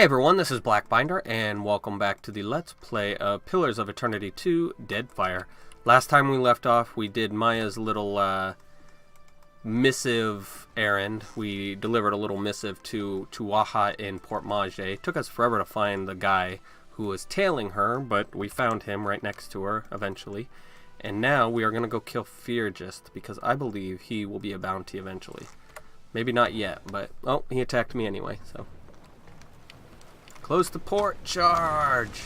Hey everyone, this is Blackbinder, and welcome back to the Let's Play of Pillars of Eternity 2 Deadfire. Last time we left off, we did Maya's little missive errand. We delivered a little missive to Waha in Port Mage. It took us forever to find the guy who was tailing her, but we found him right next to her eventually. And now we are going to go kill Feargist, because I believe he will be a bounty eventually. Maybe not yet, but, oh, he attacked me anyway, so... Close the port, charge!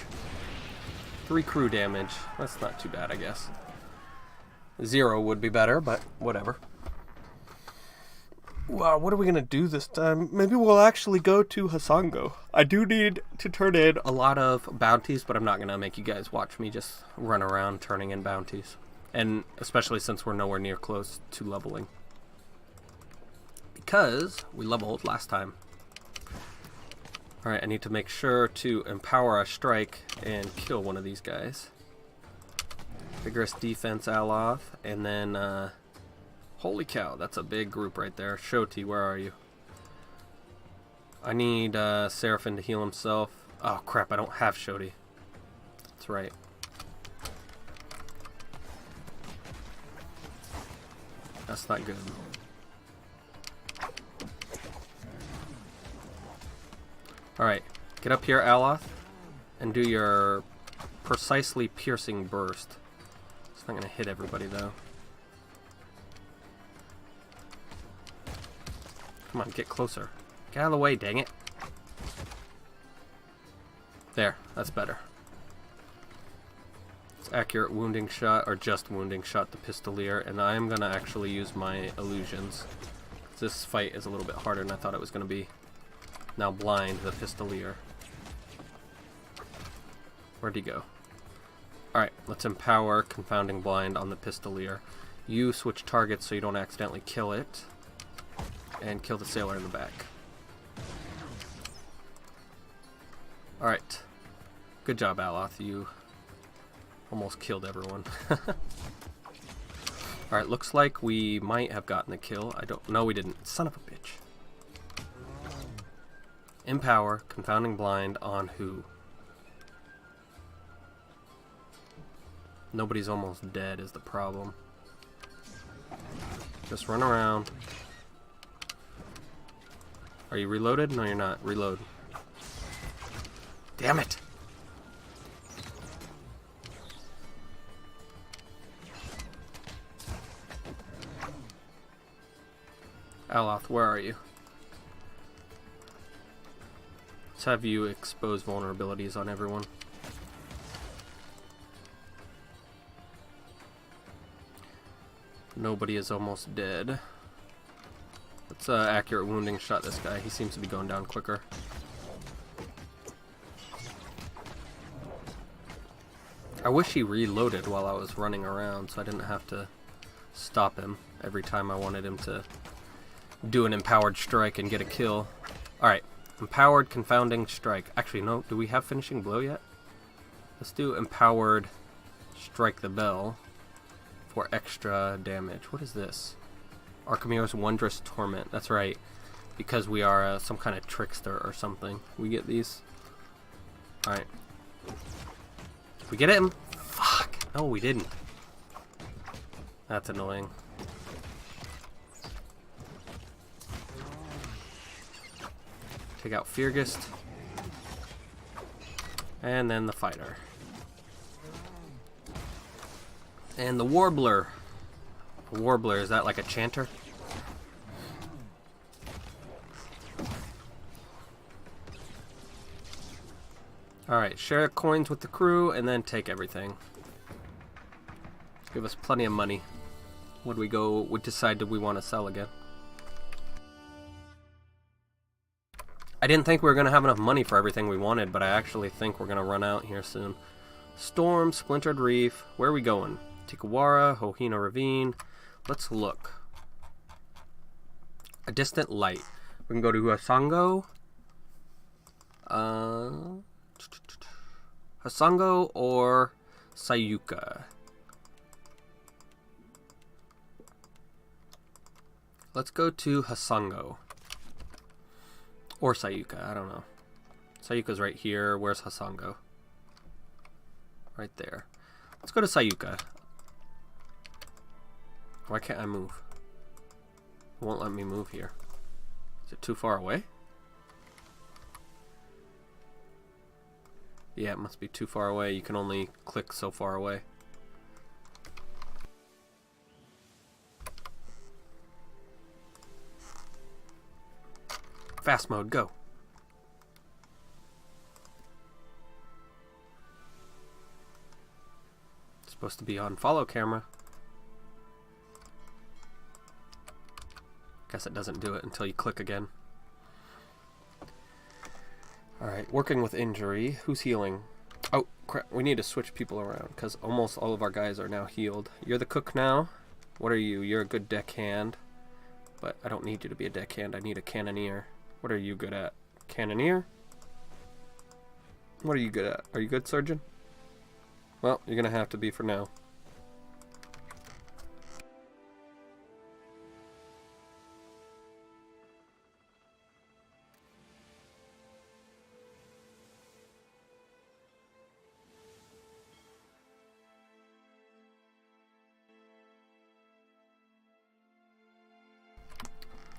3 crew damage. That's not too bad, I guess. 0 would be better, but whatever. Wow, what are we going to do this time? Maybe we'll actually go to Hasango. I do need to turn in a lot of bounties, but I'm not going to make you guys watch me just run around turning in bounties. And especially since we're nowhere near close to leveling. Because we leveled last time. Alright, I need to make sure to empower a strike and kill one of these guys. Vigorous defense, Aloth, and then, holy cow, that's a big group right there. Shoti, where are you? I need, Serafen to heal himself. Oh crap, I don't have Shoti. That's right. That's not good. Alright, get up here, Aloth, and do your precisely piercing burst. It's not going to hit everybody, though. Come on, get closer. Get out of the way, dang it. There, that's better. It's accurate wounding shot, or just wounding shot the Pistolier, and I am going to actually use my illusions. This fight is a little bit harder than I thought it was going to be. Now blind the Pistolier. Where'd he go? Alright, let's empower Confounding Blind on the Pistolier. You switch targets so you don't accidentally kill it. And kill the sailor in the back. Alright. Good job, Aloth. You almost killed everyone. Alright, looks like we might have gotten the kill. No, we didn't. Son of a bitch. Empower, Confounding Blind on who? Nobody's almost dead is the problem. Just run around. Are you reloaded? No, you're not. Reload. Damn it! Aloth, where are you? Let's have you expose vulnerabilities on everyone. Nobody is almost dead. Let's accurate wounding shot this guy. He seems to be going down quicker. I wish he reloaded while I was running around so I didn't have to stop him every time I wanted him to do an empowered strike and get a kill. Alright. Empowered Confounding Strike. Actually, no. Do we have Finishing Blow yet? Let's do Empowered Strike the Bell for extra damage. What is this? Archimero's Wondrous Torment. That's right. Because we are some kind of trickster or something. We get these. Alright. Did we get him? Fuck. No, we didn't. That's annoying. Take out Feargist. And then the fighter. And the Warbler. A Warbler, is that like a chanter? Alright, share coins with the crew and then take everything. Give us plenty of money. Would we decide that we want to sell again? I didn't think we were going to have enough money for everything we wanted, but I actually think we're going to run out here soon. Storm, Splintered Reef, where are we going? Tikawara, Hohina Ravine. Let's look. A Distant Light. We can go to Hasango. Hasango or Sayuka. Let's go to Hasango. Or Sayuka, I don't know. Sayuka's right here. Where's Hassan go? Right there. Let's go to Sayuka. Why can't I move? It won't let me move here. Is it too far away? Yeah, it must be too far away. You can only click so far away. Fast mode, go. It's supposed to be on follow camera. Guess it doesn't do it until you click again. Alright, working with injury. Who's healing? Oh, crap. We need to switch people around because almost all of our guys are now healed. You're the cook now. What are you? You're a good deckhand. But I don't need you to be a deckhand. I need a cannoneer. What are you good at? Cannoneer? What are you good at? Are you good, surgeon? Well, you're going to have to be for now.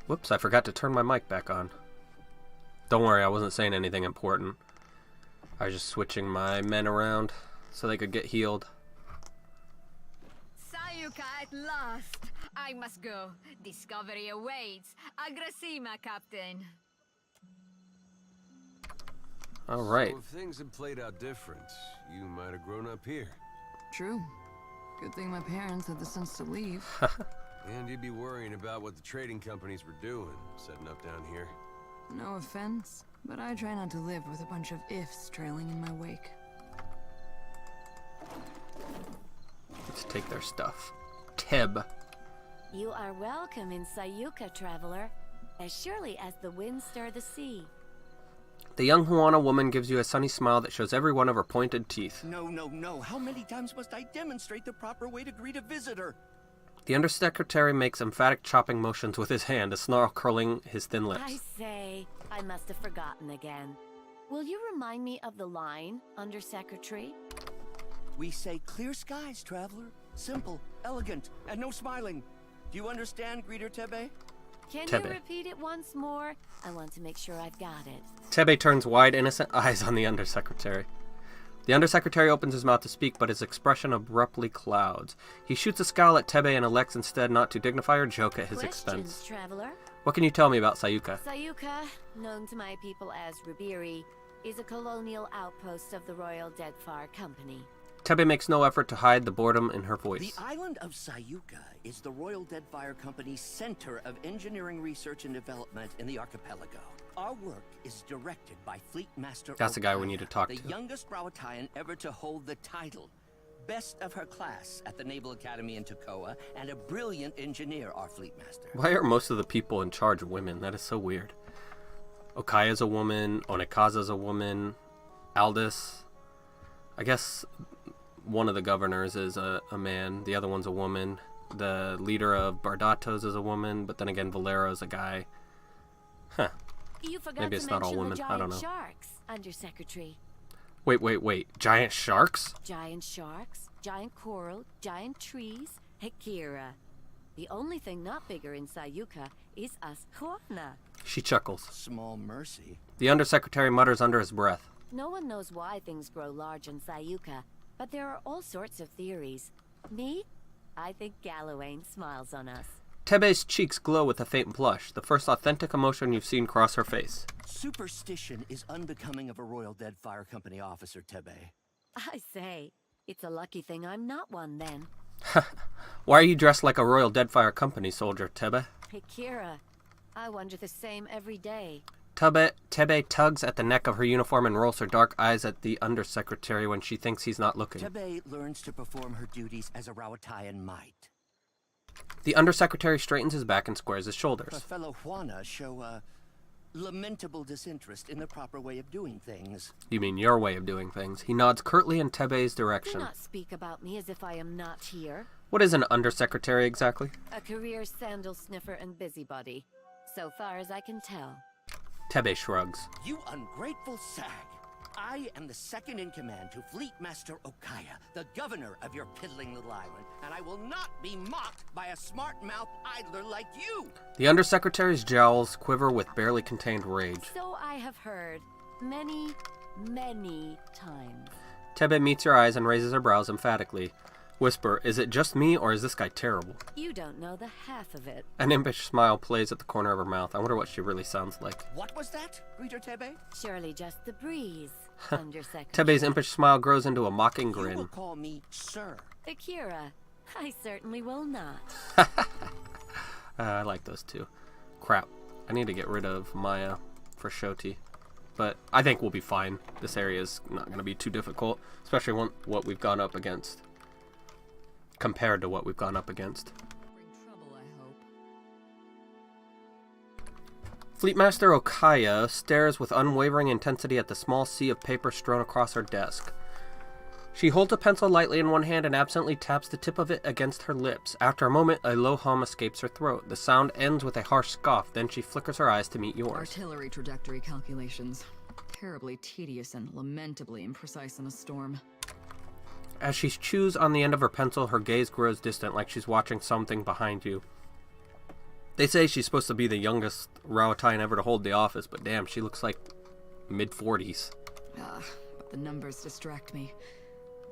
Whoops, I forgot to turn my mic back on. Don't worry, I wasn't saying anything important. I was just switching my men around so they could get healed. Sayuka at last! I must go. Discovery awaits. Agrasima, Captain. Alright. So if things had played out different, you might have grown up here. True. Good thing my parents had the sense to leave. And you'd be worrying about what the trading companies were doing, setting up down here. No offense, but I try not to live with a bunch of ifs trailing in my wake. Let's take their stuff. Teb. You are welcome in Sayuka, traveler, as surely as the winds stir the sea. The young Huana woman gives you a sunny smile that shows every one of her pointed teeth. No, no, no. How many times must I demonstrate the proper way to greet a visitor? The undersecretary makes emphatic chopping motions with his hand, a snarl curling his thin lips. I say, I must have forgotten again. Will you remind me of the line, Undersecretary? We say clear skies, traveler. Simple, elegant, and no smiling. Do you understand, Greeter Tebe? Can Tebe. you repeat it once more? I want to make sure I've got it. Tebe turns wide, innocent eyes on the undersecretary. The undersecretary opens his mouth to speak, but his expression abruptly clouds. He shoots a scowl at Tebe and elects instead not to dignify or joke at his Questions, expense. traveler? What can you tell me about Sayuka? Sayuka, known to my people as Rubiri, is a colonial outpost of the Royal Deadfire Company. Tebe makes no effort to hide the boredom in her voice. The island of Sayuka is the Royal Deadfire Company's center of engineering research and development in the archipelago. Our work is directed by Fleet Master That's the guy we Okaya, need to talk the to. youngest Rawatayan ever to hold the title. Best of her class at the Naval Academy in Tokoa, and a brilliant engineer, our Fleet Master. Why are most of the people in charge women? That is so weird. Okaya's a woman, Onekaza's a woman, Aldous. I guess one of the governors is a man, the other one's a woman. The leader of Bardatos is a woman, but then again Valero's a guy. Huh. You forgot Maybe it's to not all mention women. the I don't giant know. sharks, Undersecretary. Wait. Giant sharks? Giant sharks, giant coral, giant trees, Hekira. The only thing not bigger in Sayuka is us Huana. She chuckles. Small mercy. The undersecretary mutters under his breath. No one knows why things grow large in Sayuka, but there are all sorts of theories. Me? I think Gallowayne smiles on us. Tebe's cheeks glow with a faint blush, the first authentic emotion you've seen cross her face. Superstition is unbecoming of a Royal Deadfire Company officer, Tebe. I say, it's a lucky thing I'm not one then. Why are you dressed like a Royal Deadfire Company soldier, Tebe? Hekira, I wonder the same every day. Tebe tugs at the neck of her uniform and rolls her dark eyes at the undersecretary when she thinks he's not looking. Tebe learns to perform her duties as a Rawatayan might. The undersecretary straightens his back and squares his Her shoulders. fellow Juana show a lamentable disinterest in the proper way of doing things. You mean your way of doing things. He nods curtly in Tebe's Do direction. not speak about me as if I am not here. What is an undersecretary exactly? A career sandal sniffer and busybody, so far as I can tell. Tebe shrugs. You ungrateful sag. I am the second in command to Fleet Master Okaya, the governor of your piddling little island, and I will not be mocked by a smart-mouthed idler like you! The Undersecretary's jowls quiver with barely contained rage. So I have heard many, many times. Tebe meets your eyes and raises her brows emphatically. Whisper, is it just me, or is this guy terrible? You don't know the half of it. An impish smile plays at the corner of her mouth. I wonder what she really sounds like. What was that, Greeter Tebe? Surely just the breeze, Undersecretary. Tebe's impish smile grows into a mocking You will grin. call me Sir. Akira, I certainly will not. I like those two. Crap. I need to get rid of Maya for Shoti. But I think we'll be fine. This area is not going to be too difficult, especially what we've gone up against. Compared to what we've gone up against. Bring trouble, I hope. Fleetmaster Okaya stares with unwavering intensity at the small sea of paper strewn across her desk. She holds a pencil lightly in one hand and absently taps the tip of it against her lips. After a moment, a low hum escapes her throat. The sound ends with a harsh scoff, then she flickers her eyes to meet yours. Artillery trajectory calculations. Terribly tedious and lamentably imprecise in a storm. As she chews on the end of her pencil, her gaze grows distant, like she's watching something behind you. They say she's supposed to be the youngest Rauatine ever to hold the office, but damn, she looks like mid-40s. But the numbers distract me.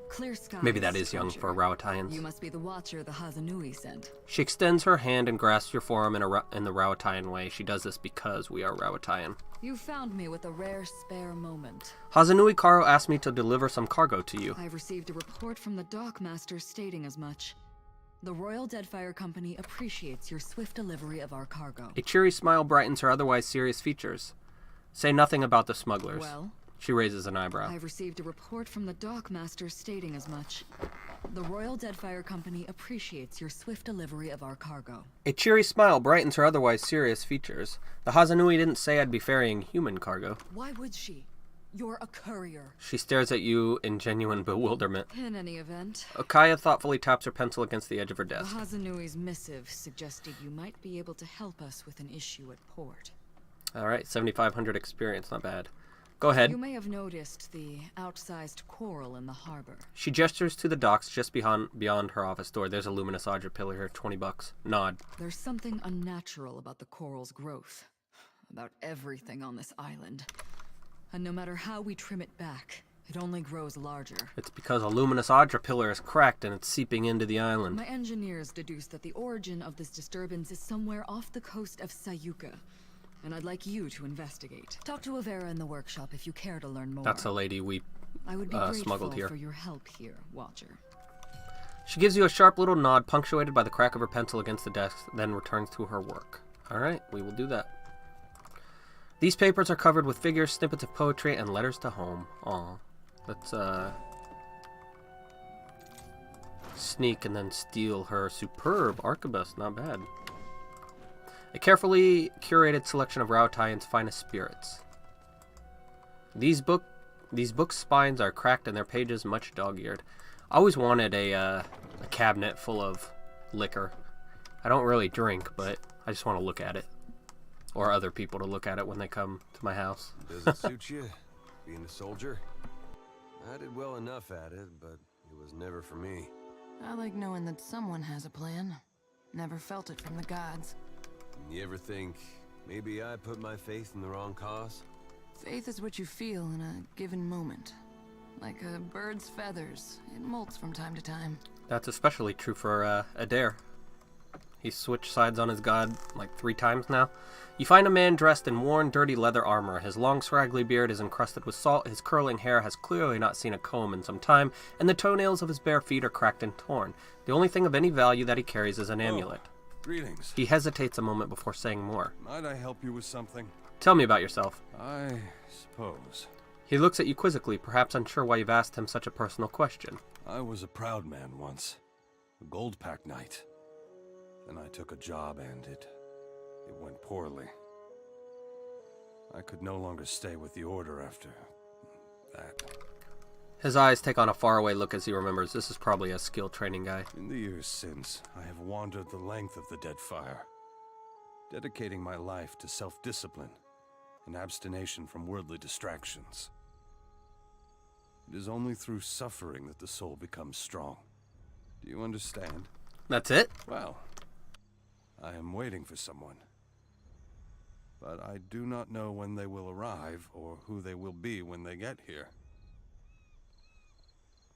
Clear skies. Maybe that is young for Rauatines. You must be the watcher the Hazanui sent. She extends her hand and grasps your forearm in the Rauatine way. She does this because we are Rauatine. You found me with a rare spare moment. Hazanui Karo asked me to deliver some cargo to you. I've received a report from the dockmaster stating as much. The Royal Deadfire Company appreciates your swift delivery of our cargo. A cheery smile brightens her otherwise serious features. Say nothing about the smugglers. Well? She raises an eyebrow. I've received a report from the dockmaster stating as much. The Royal Deadfire Company appreciates your swift delivery of our cargo. A cheery smile brightens her otherwise serious features. The Hazanui didn't say I'd be ferrying human cargo. Why would she? You're a courier. She stares at you in genuine bewilderment. In any event, Okaya thoughtfully taps her pencil against the edge of her the desk. Hazanui's missive suggested you might be able to help us with an issue at port. Alright, 7,500 experience, not bad. Go ahead. You may have noticed the outsized coral in the harbor. She gestures to the docks just beyond her office door. There's a luminous Audra pillar here, $20. Nod. There's something unnatural about the coral's growth. About everything on this island. And no matter how we trim it back, it only grows larger. It's because a luminous Audra pillar is cracked and it's seeping into the island. My engineers deduced that the origin of this disturbance is somewhere off the coast of Sayuka. And I'd like you to investigate. Talk to Avera in the workshop if you care to learn more. That's a lady we I would be smuggled grateful here. for your help here, Watcher. She gives you a sharp little nod, punctuated by the crack of her pencil against the desk, then returns to her work. Alright, we will do that. These papers are covered with figures, snippets of poetry, and letters to home. Aw. Let's, sneak and then steal her superb arquebus. Not bad. A carefully curated selection of Raotayan's finest spirits. These book spines are cracked and their pages much dog-eared. I always wanted a cabinet full of liquor. I don't really drink, but I just want to look at it. Or other people to look at it when they come to my house. Does it suit you, being a soldier? I did well enough at it, but it was never for me. I like knowing that someone has a plan. Never felt it from the gods. You ever think, maybe I put my faith in the wrong cause? Faith is what you feel in a given moment. Like a bird's feathers, it molts from time to time. That's especially true for Adair. He's switched sides on his god like 3 times now. You find a man dressed in worn, dirty leather armor. His long, scraggly beard is encrusted with salt, his curling hair has clearly not seen a comb in some time, and the toenails of his bare feet are cracked and torn. The only thing of any value that he carries is an amulet. Greetings. He hesitates a moment before saying more. Might I help you with something? Tell me about yourself. I suppose. He looks at you quizzically, perhaps unsure why you've asked him such a personal question. I was a proud man once. A gold pack knight. Then I took a job and it went poorly. I could no longer stay with the order after that. His eyes take on a faraway look as he remembers this is probably a skill training guy. In the years since, I have wandered the length of the Deadfire, dedicating my life to self-discipline an abstination from worldly distractions. It is only through suffering that the soul becomes strong. Do you understand? That's it? Well, I am waiting for someone. But I do not know when they will arrive or who they will be when they get here.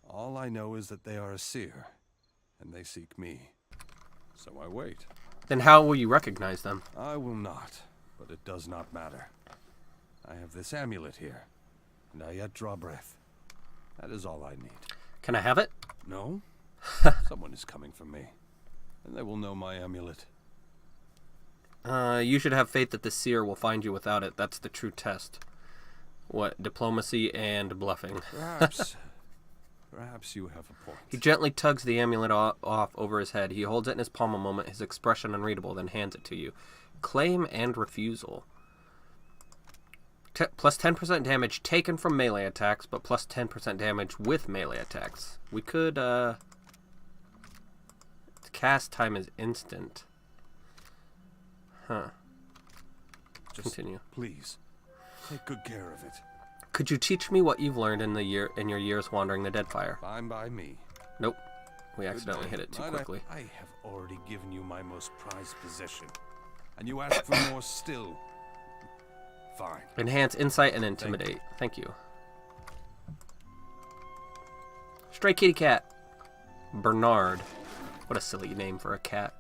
All I know is that they are a seer, and they seek me. So I wait. Then how will you recognize them? I will not, but it does not matter. I have this amulet here, and I yet draw breath. That is all I need. Can I have it? No? Someone is coming for me, and they will know my amulet. You should have faith that the seer will find you without it. That's the true test. What, diplomacy and bluffing. Perhaps you have a point. He gently tugs the amulet off over his head. He holds it in his palm a moment, his expression unreadable, then hands it to you. Claim and refusal. Plus 10% damage taken from melee attacks, but plus 10% damage with melee attacks. We could, cast time is instant. Huh. Just Continue. Please, take good care of it. Could you teach me what you've learned in your years wandering the Deadfire? Fine by me. Nope. We accidentally hit it too quickly. I have already given you my most prized possession, and you ask for more still. Fine. Enhance insight and intimidate. Thank you. Stray kitty cat. Bernard. What a silly name for a cat.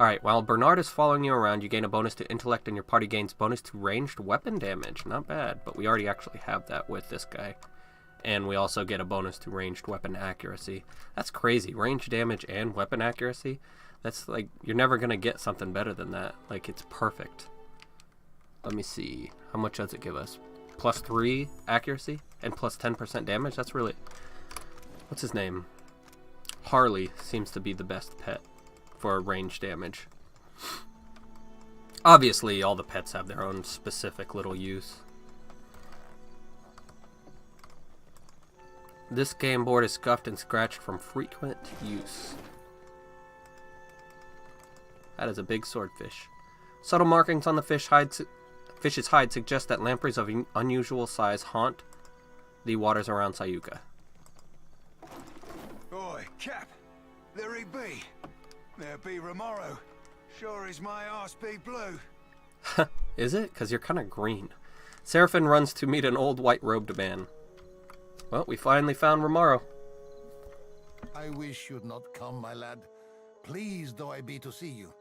Alright, while Bernard is following you around, you gain a bonus to intellect and your party gains bonus to ranged weapon damage. Not bad, but we already actually have that with this guy. And we also get a bonus to ranged weapon accuracy. That's crazy. Ranged damage and weapon accuracy? That's like, you're never going to get something better than that. Like, it's perfect. Let me see. How much does it give us? Plus 3 accuracy and plus 10% damage? That's really... What's his name? Harley seems to be the best pet for range damage. Obviously, all the pets have their own specific little use. This game board is scuffed and scratched from frequent use. That is a big swordfish. Subtle markings on the fish's hide suggest that lampreys of unusual size haunt the waters around Sayuka. Oi, Cap! There he be. There be Remaro. Sure is my arse be blue. Is it? Because you're kind of green. Serafen runs to meet an old white-robed man. Well, we finally found Remaro. I wish you'd not come, my lad. Pleased though I be to see you.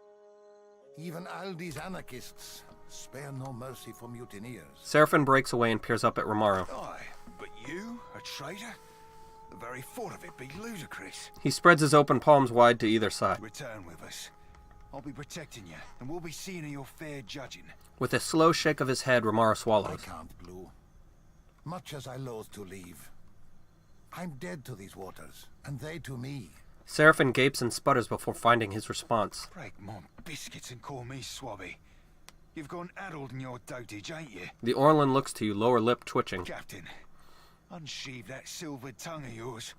Even Aldi's anarchists spare no mercy for mutineers. Serafen breaks away and peers up at Remaro. Aye, but you, a traitor? The very thought of it be ludicrous. He spreads his open palms wide to either side. Return with us. I'll be protecting you, and we'll be seeing your fair judging. With a slow shake of his head, Remaro I swallows. can't, Blue. Much as I loathe to leave. I'm dead to these waters, and they to me. Serafen gapes and sputters before finding his response. Break my biscuits and call me Swabby. You've gone addled in your dotage, ain't you? The Orlan looks to you, lower lip twitching. Captain, unsheathe that silvered tongue of yours,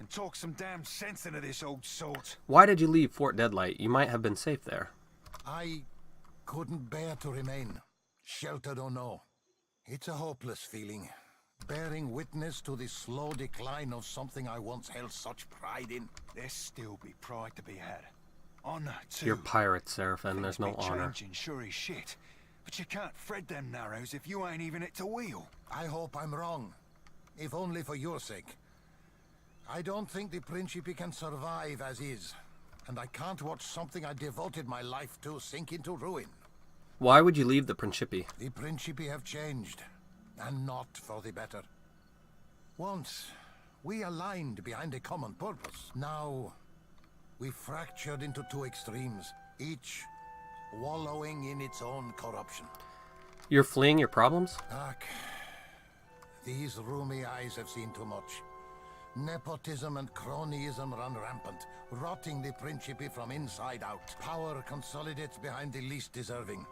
and talk some damn sense into this old sort. Why did you leave Fort Deadlight? You might have been safe there. I couldn't bear to remain, sheltered or no. It's a hopeless feeling, bearing witness to the slow decline of something I once held such pride in. There still be pride to be had. Honor, too. You're pirates, Serafen. There's no Things be honor. changing, sure as shit. But you can't thread them narrows if you ain't even it to wheel. I hope I'm wrong, if only for your sake. I don't think the Principe can survive as is, and I can't watch something I devoted my life to sink into ruin. Why would you leave the Principe? The Principe have changed, and not for the better. Once, we aligned behind a common purpose. Now, we fractured into two extremes, each wallowing in its own corruption. You're fleeing your problems? Ach, these roomy eyes have seen too much. Nepotism and cronyism run rampant, rotting the Principe from inside out. Power consolidates behind the least deserving.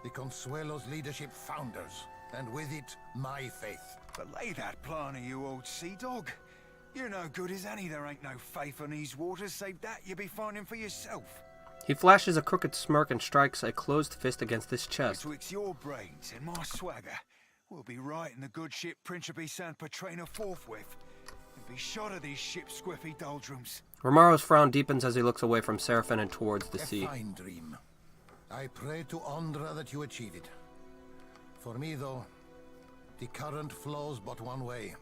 The Consuelo's leadership founders, and with it, my faith. But lay that plan of you, old sea dog. You're no good as any. There ain't no faith on these waters, save that you be finding for yourself. He flashes a crooked smirk and strikes a closed fist against his chest. Betwixt your brains and my swagger, we'll be right in the good ship Principe San Petrino forthwith, and be shot of these ship squiffy doldrums. Remaro's frown deepens as he looks away from Serafen and towards the sea. A fine dream. I pray to Ondra that you achieve it. For me, though, the current flows but one way.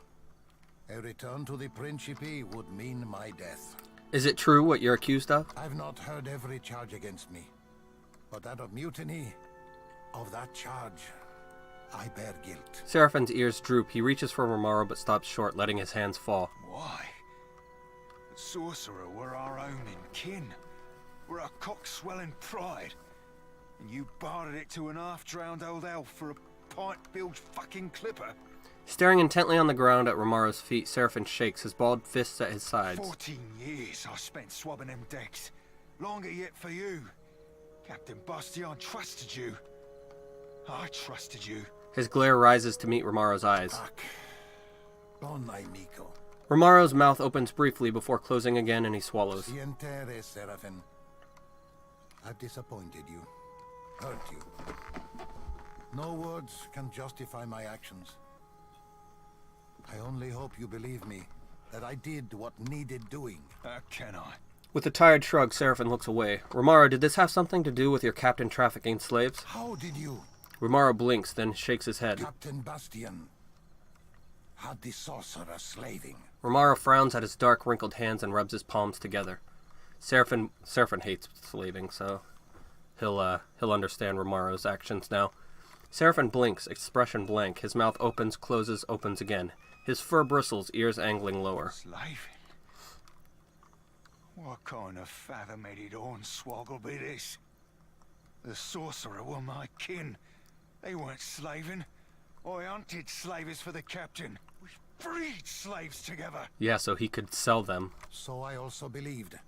A return to the Principe would mean my death. Is it true what you're accused of? I've not heard every charge against me, but that of mutiny, of that charge, I bear guilt. Serafen's ears droop. He reaches for Remaro but stops short, letting his hands fall. Why? The sorcerer were our own in kin. We're our cock-swelling pride. And you bartered it to an half-drowned old elf for a pint-bilged fucking clipper. Staring intently on the ground at Remaro's feet, Serafen shakes, his bald fists at his sides. 14 years I spent swabbing them decks. Longer yet for you. Captain Bastion trusted you. I trusted you. His glare rises to meet Remaro's eyes. Fuck. Bon amico. Remaro's mouth opens briefly before closing again and he swallows. Sientere, Serafen. I've disappointed you. Hurt you. No words can justify my actions. I only hope you believe me, that I did what needed doing. How can I? With a tired shrug, Serafen looks away. Remaro, did this have something to do with your captain trafficking slaves? How did you? Remaro blinks, then shakes his head. Captain Bastion had the sorcerer slaving. Remaro frowns at his dark, wrinkled hands and rubs his palms together. Serafen hates slaving, so he'll understand Remaro's actions now. Serafen blinks, expression blank. His mouth opens, closes, opens again. His fur bristles, ears angling lower. Slaving? What kind of fathom-headed hornswoggle be this? The sorcerer were my kin. They weren't slaving. I hunted slavers for the captain. We freed slaves together. Yeah, so he could sell them. So I also believed.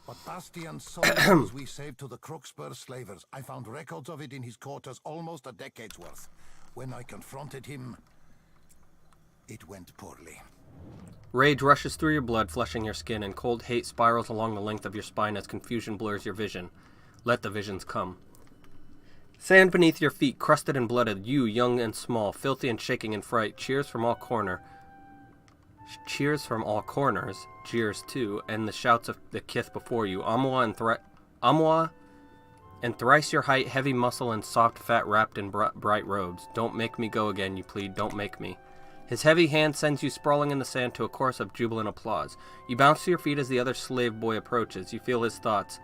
But Bastion sold those we saved to the Crookspur slavers. I found records of it in his quarters, almost a decade's worth. When I confronted him, it went poorly. Rage rushes through your blood, flushing your skin, and cold hate spirals along the length of your spine as confusion blurs your vision. Let the visions come. Sand beneath your feet, crusted and blooded, you, young and small, filthy and shaking in fright, cheers from all corners, jeers too, and the shouts of the kith before you. Amwa and thrice your height, heavy muscle and soft fat wrapped in bright robes. Don't make me go again, you plead, don't make me. His heavy hand sends you sprawling in the sand to a chorus of jubilant applause. You bounce to your feet as the other slave boy approaches. You feel his thoughts.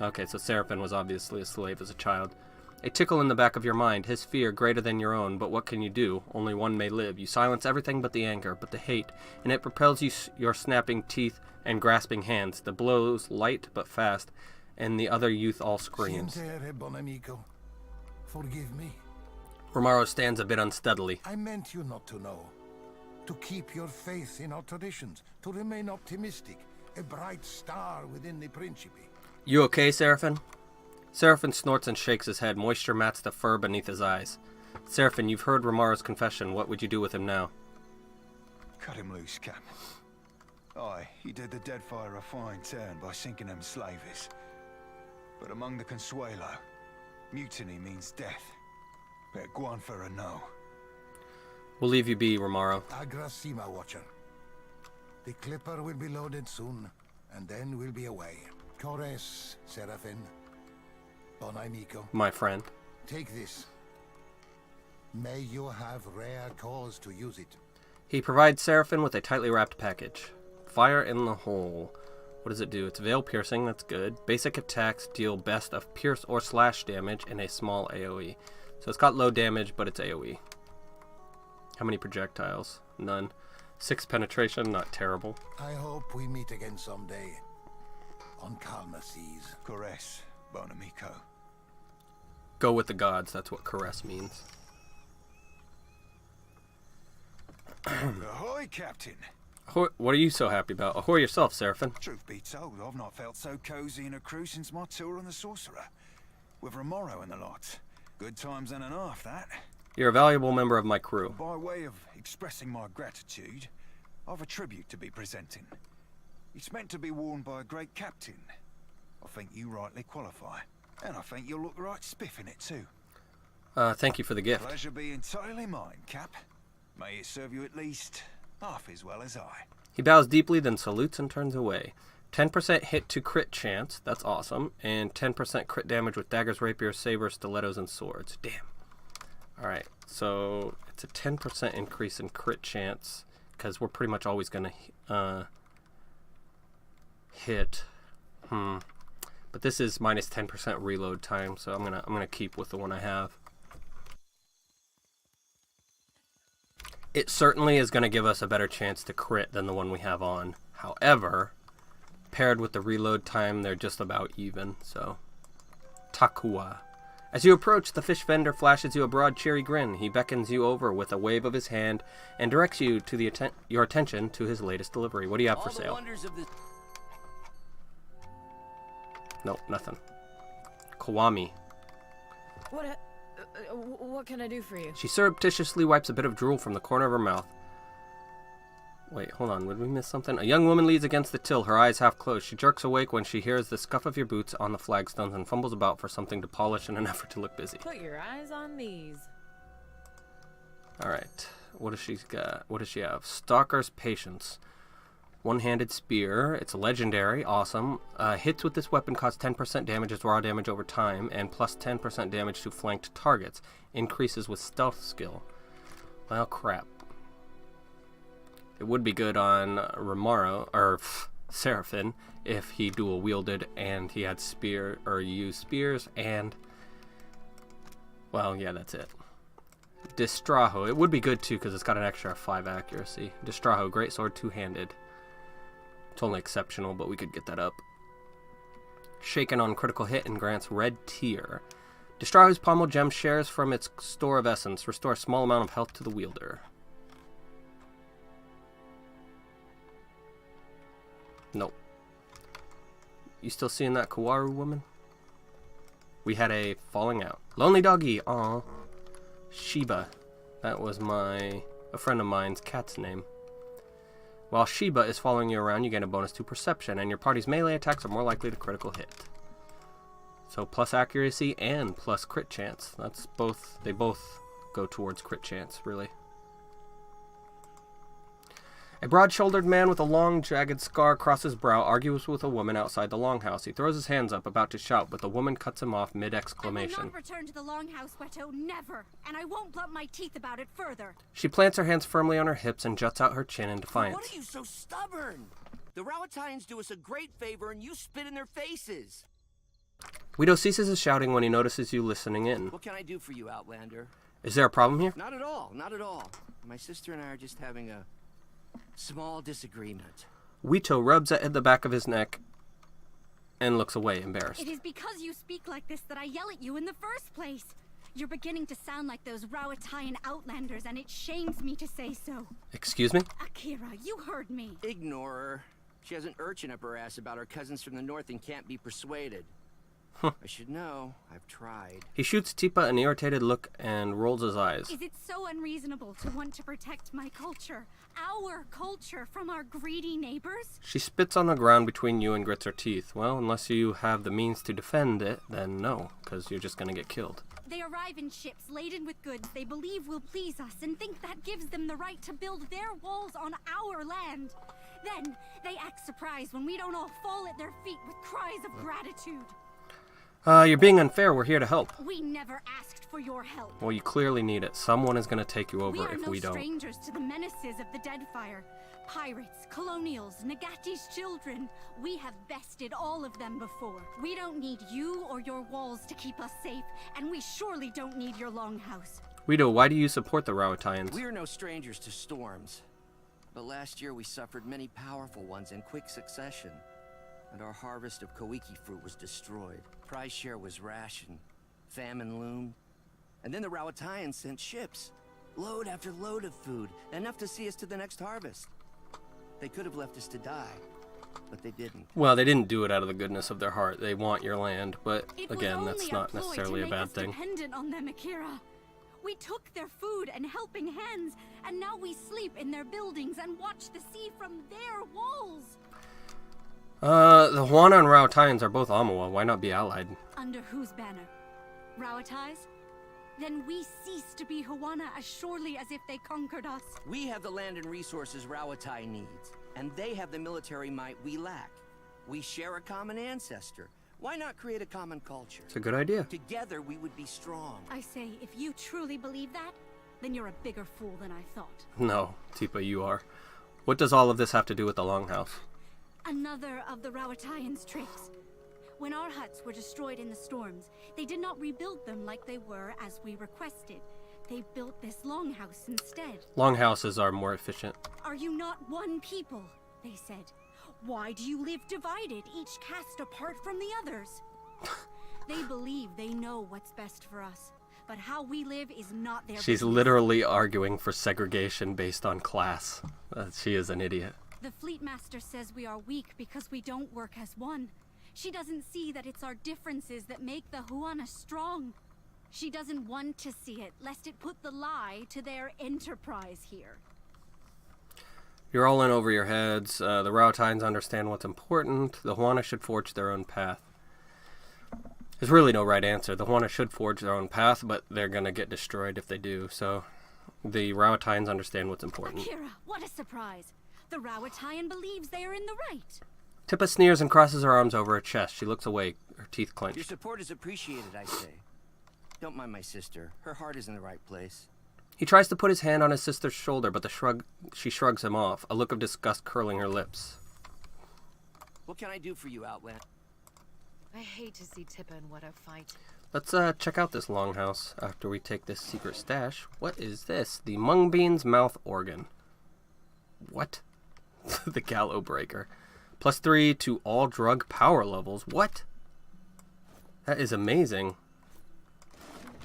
Okay, so Serafen was obviously a slave as a child. A tickle in the back of your mind, his fear greater than your own, but what can you do? Only one may live. You silence everything but the anger, but the hate, and it propels you your snapping teeth and grasping hands. The blows light but fast, and the other youth all screams. Sientere, bon amico. Forgive me. Remaro stands a bit unsteadily. I meant you not to know. To keep your faith in our traditions. To remain optimistic. A bright star within the Principe. You okay, Serafen? Serafen snorts and shakes his head. Moisture mats the fur beneath his eyes. Serafen, you've heard Remaro's confession. What would you do with him now? Cut him loose, Cap. Aye, he did the Deadfire a fine turn by sinking them slavers. But among the Consuelo, mutiny means death. Better go on for a no. We'll leave you be, Remaro. Agrasima, Watcher. The clipper will be loaded soon, and then we'll be away. Cores, Serafen. Bon amico. My friend. Take this. May you have rare cause to use it. He provides Serafen with a tightly wrapped package. Fire in the hole. What does it do? It's veil piercing, that's good. Basic attacks deal best of pierce or slash damage in a small AoE. So it's got low damage, but it's AoE. How many projectiles? None. 6 penetration, not terrible. I hope we meet again someday. On calmer seas. Cores, bon amico. Go with the gods, that's what caress means. Ahoy, Captain! Ahoy, what are you so happy about? Ahoy yourself, Serafen. Truth be told, I've not felt so cozy in a crew since my tour on the Sorcerer. With Remaro and the lot. Good times and a half, that. You're a valuable member of my crew. By way of expressing my gratitude, I've a tribute to be presenting. It's meant to be worn by a great captain. I think you rightly qualify. And I think you'll look right spiff in it too. Thank you for the gift. Pleasure be entirely mine, Cap. May it serve you at least half as well as I. He bows deeply, then salutes and turns away. 10% hit to crit chance, that's awesome, and 10% crit damage with daggers, rapiers, sabers, stilettos, and swords. Damn. Alright, so it's a 10% increase in crit chance, because we're pretty much always going to hit. But this is minus 10% reload time, so I'm gonna keep with the one I have. It certainly is going to give us a better chance to crit than the one we have on. However, paired with the reload time, they're just about even, so. Takua. As you approach, the fish vendor flashes you a broad, cheery grin. He beckons you over with a wave of his hand and directs you to your attention to his latest delivery. What do you have for sale? Nope, nothing. Kawami. What can I do for you? She surreptitiously wipes a bit of drool from the corner of her mouth. Wait, hold on. Would we miss something? A young woman leans against the till, her eyes half closed. She jerks awake when she hears the scuff of your boots on the flagstones and fumbles about for something to polish in an effort to look busy. Put your eyes on these. Alright. What does she got? What does she have? Stalker's Patience. One-handed spear. It's legendary. Awesome. Hits with this weapon cause 10% damage as raw damage over time, and plus 10% damage to flanked targets. Increases with stealth skill. Well, crap. It would be good on Remaro, or Serafen, if he dual-wielded and he had spear, or used spears, and... well, yeah, that's it. Distrajo. It would be good, too, because it's got an extra 5 accuracy. Distrajo. Greatsword, two-handed. It's only exceptional, but we could get that up. Shaken on critical hit and grants red tier. Distrajo's pommel gem shares from its store of essence. Restore a small amount of health to the wielder. Nope. You still seeing that Kawaru woman? We had a falling out. Lonely doggy. Aw. Sheba. That was a friend of mine's cat's name. While Sheba is following you around, you gain a bonus to perception, and your party's melee attacks are more likely to critical hit. So plus accuracy and plus crit chance. That's both. They both go towards crit chance, really. A broad-shouldered man with a long, jagged scar across his brow argues with a woman outside the longhouse. He throws his hands up, about to shout, but the woman cuts him off mid-exclamation. I will not return to the longhouse, Weto, never, and I won't blunt my teeth about it further. She plants her hands firmly on her hips and juts out her chin in defiance. What are you so stubborn? The Rawatayans do us a great favor and you spit in their faces. Guido ceases his shouting when he notices you listening in. What can I do for you, Outlander? Is there a problem here? Not at all, not at all. My sister and I are just having a small disagreement. Guido rubs at the back of his neck and looks away, embarrassed. It is because you speak like this that I yell at you in the first place. You're beginning to sound like those Rawatayan outlanders, and it shames me to say so. Excuse me? Akira, you heard me. Ignore her. She has an urchin up her ass about her cousins from the north and can't be persuaded. I should know. I've tried. He shoots Tipa an irritated look and rolls his eyes. Is it so unreasonable to want to protect my culture, our culture, from our greedy neighbors? She spits on the ground between you and grits her teeth. Well, unless you have the means to defend it, then no, because you're just going to get killed. They arrive in ships laden with goods they believe will please us and think that gives them the right to build their walls on our land. Then they act surprised when we don't all fall at their feet with cries of gratitude. You're being unfair. We're here to help. We never asked for your help. Well, you clearly need it. Someone is going to take you over if we don't. We are no strangers to the menaces of the Deadfire. Pirates, colonials, Nagati's children. We have bested all of them before. We don't need you or your walls to keep us safe, and we surely don't need your longhouse. Guido, why do you support the Rawatayans? We are no strangers to storms. But last year we suffered many powerful ones in quick succession. And our harvest of Koiki fruit was destroyed. Prize share was rationed. Famine loomed. And then the Rawatayans sent ships. Load after load of food. Enough to see us to the next harvest. They could have left us to die. But they didn't. Well, they didn't do it out of the goodness of their heart. They want your land. But again, that's not necessarily a bad thing. Dependent on them, Akira. We took their food and helping hands. And now we sleep in their buildings and watch the sea from their walls. The Huana and Raotaians are both Amawa. Why not be allied? Under whose banner? Rawatai's? Then we cease to be Huana as surely as if they conquered us. We have the land and resources Rawatai needs, and they have the military might we lack. We share a common ancestor. Why not create a common culture? It's a good idea. Together we would be strong. I say, if you truly believe that, then you're a bigger fool than I thought. No, Tipa, you are. What does all of this have to do with the Longhouse? Another of the Rawataians' tricks. When our huts were destroyed in the storms, they did not rebuild them like they were as we requested. They built this longhouse instead. Longhouses are more efficient. Are you not one people? They said. Why do you live divided, each cast apart from the others? They believe they know what's best for us, but how we live is not their She's business. literally arguing for segregation based on class. She is an idiot. The Fleet Master says we are weak because we don't work as one. She doesn't see that it's our differences that make the Huana strong. She doesn't want to see it, lest it put the lie to their enterprise here. You're all in over your heads. The Raotines understand what's important. The Huana should forge their own path. There's really no right answer. The Huana should forge their own path, but they're going to get destroyed if they do. So the Raotines understand what's important. Akira, what a surprise. The Rawataian believes they are in the right. Tippa sneers and crosses her arms over her chest. She looks away, her teeth Your clenched. support is appreciated, I say. Don't mind my sister. Her heart is in the right place. He tries to put his hand on his sister's shoulder, but she shrugs him off, a look of disgust curling her lips. What can I do for you, Outland? I hate to see Tippa in what a fight. Let's check out this longhouse after we take this secret stash. What is this? The Mungbean's mouth organ. What? The Gallow Breaker. +3 to all drug power levels. What? That is amazing.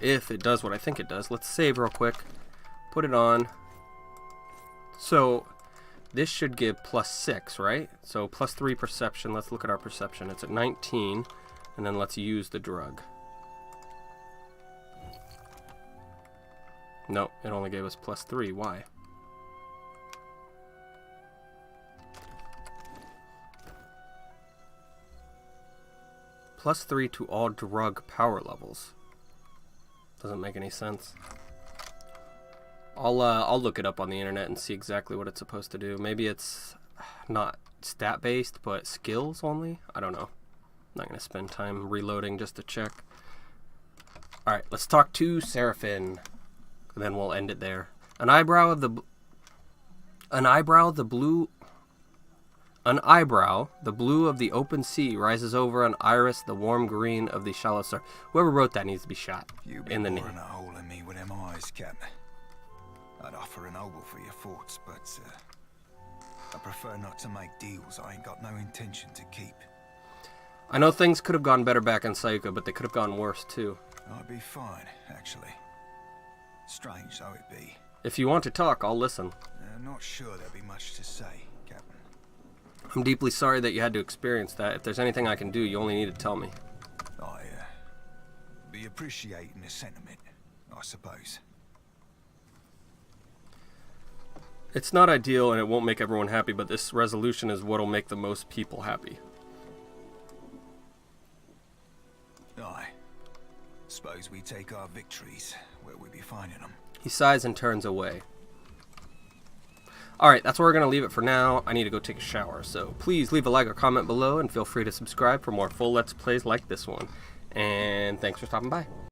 If it does what I think it does. Let's save real quick. Put it on. So this should give +6, right? So +3 perception. Let's look at our perception. It's at 19. And then let's use the drug. Nope, it only gave us +3. Why? +3 to all drug power levels. Doesn't make any sense. I'll look it up on the internet and see exactly what it's supposed to do. Maybe it's not stat based, but skills only. I don't know. I'm not gonna spend time reloading just to check. All right, let's talk to Serafen, and then we'll end it there. An eyebrow, the blue of the open sea rises over an iris, the warm green of the shallow star. Whoever wrote that needs to be shot You in the knee. boring a hole in me with them eyes, Captain. I'd offer an oval for your thoughts, but I prefer not to make deals I ain't got no intention to keep. I know things could have gone better back in Sayuka, but they could have gone worse too. I'd be fine, actually. Strange though it be. If you want to talk, I'll listen. I'm not sure there'll be much to say, Captain. I'm deeply sorry that you had to experience that. If there's anything I can do, you only need to tell me. I be appreciating the sentiment, I suppose. It's not ideal and it won't make everyone happy, but this resolution is what'll make the most people happy. Aye. Suppose we take our victories where we be finding them. He sighs and turns away. Alright, that's where we're going to leave it for now. I need to go take a shower, so please leave a like or comment below and feel free to subscribe for more full Let's Plays like this one. And thanks for stopping by.